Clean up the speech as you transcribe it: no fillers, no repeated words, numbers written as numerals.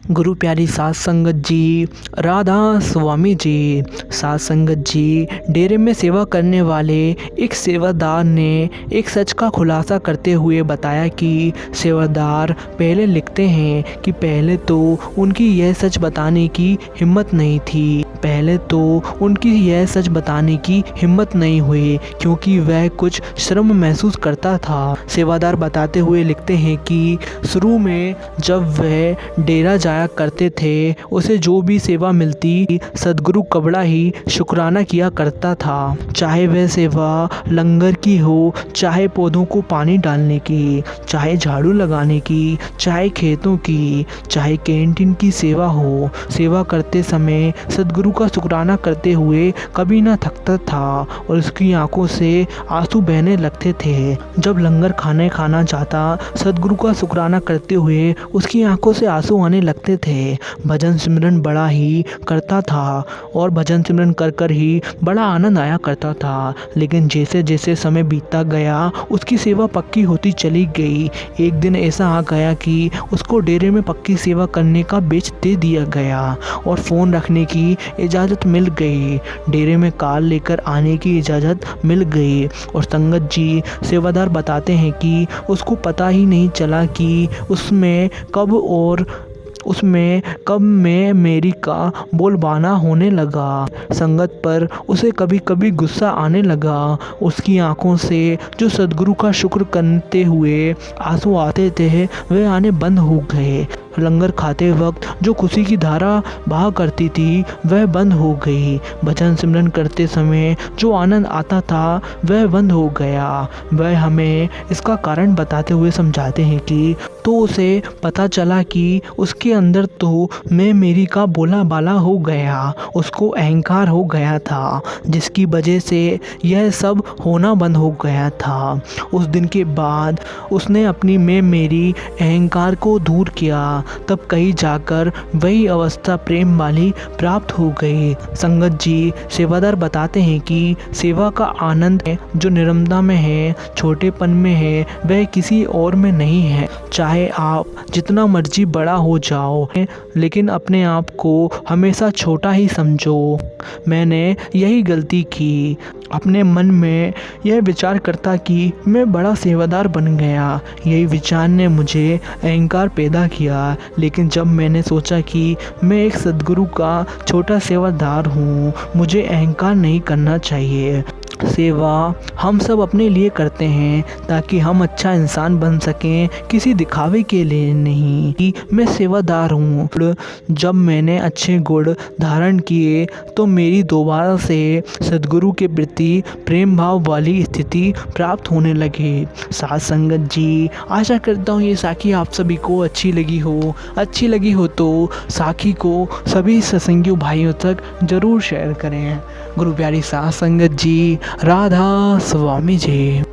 गुरु प्यारी साध संगत जी, राधा स्वामी जी। साध संगत जी, डेरे में सेवा करने वाले एक सेवादार ने एक सच का खुलासा करते हुए बताया कि सेवादार पहले लिखते हैं कि पहले तो उनकी यह सच बताने की हिम्मत नहीं थी। पहले तो उनकी यह सच बताने की हिम्मत नहीं हुई क्योंकि वह कुछ शर्म महसूस करता था। सेवादार बताते हुए लिखते हैं कि शुरू में जब वह डेरा जाया करते थे, उसे जो भी सेवा मिलती सदगुरु का बड़ा ही शुक्राना किया करता था। चाहे वह सेवा लंगर की हो, चाहे पौधों को पानी डालने की, चाहे झाड़ू लगाने की, चाहे खेतों की, चाहे कैंटीन की सेवा हो। सेवा करते समय सदगुरु का शुक्राना करते हुए कभी ना थकता था और उसकी आंखों से आंसू बहने लगते थे। जब लंगर खाना जाता, सदगुरु का शुक्राना करते हुए उसकी आंखों से आंसू आने लगते थे। भजन सिमरन बड़ा ही करता था और भजन सिमरन कर कर ही बड़ा आनंद आया करता था। लेकिन जैसे जैसे समय बीतता गया, उसकी सेवा पक्की होती चली गई। एक दिन ऐसा आ गया कि उसको डेरे में पक्की सेवा करने का बेच दे दिया गया और फ़ोन रखने की इजाज़त मिल गई। डेरे में कार लेकर आने की इजाज़त मिल गई और संगत जी सेवादार बताते हैं कि उसको पता ही नहीं चला कि उसमें कब में मेरी का बोलबाला होने लगा। संगत पर उसे कभी कभी गुस्सा आने लगा। उसकी आंखों से जो सदगुरु का शुक्र करते हुए आंसू आते थे, वे आने बंद हो गए। लंगर खाते वक्त जो खुशी की धारा बहा करती थी, वह बंद हो गई। भजन सिमरन करते समय जो आनंद आता था, वह बंद हो गया। वह हमें इसका कारण बताते हुए समझाते हैं कि तो उसे पता चला कि उसके अंदर तो मैं मेरी का बोला बाला हो गया। उसको अहंकार हो गया था, जिसकी वजह से यह सब होना बंद हो गया था। उस दिन के बाद उसने अपनी मैं मेरी अहंकार को दूर किया, तब कहीं जाकर वही अवस्था प्रेम वाली प्राप्त हो गई। संगत जी सेवादार बताते हैं कि सेवा का आनंद है जो निर्मलता में है, छोटेपन में है, वह किसी और में नहीं है। चाहे आप जितना मर्जी बड़ा हो जाओ, लेकिन अपने आप को हमेशा छोटा ही समझो। मैंने यही गलती की, अपने मन में यह विचार करता कि मैं बड़ा सेवादार बन गया। यही विचार ने मुझे अहंकार पैदा किया। लेकिन जब मैंने सोचा कि मैं एक सदगुरु का छोटा सेवादार हूँ, मुझे अहंकार नहीं करना चाहिए। सेवा हम सब अपने लिए करते हैं ताकि हम अच्छा इंसान बन सकें, किसी दिखावे के लिए नहीं कि मैं सेवादार हूँ। जब मैंने अच्छे गुण धारण किए तो मेरी दोबारा से सदगुरु के प्रति प्रेम भाव वाली स्थिति प्राप्त होने लगी। साथ संगत जी, आशा करता हूँ ये साखी आप सभी को अच्छी लगी हो तो साखी को सभी सत्संगियों भाइयों तक जरूर शेयर करें। गुरु प्यारी साथ संगत जी, राधा स्वामी जी।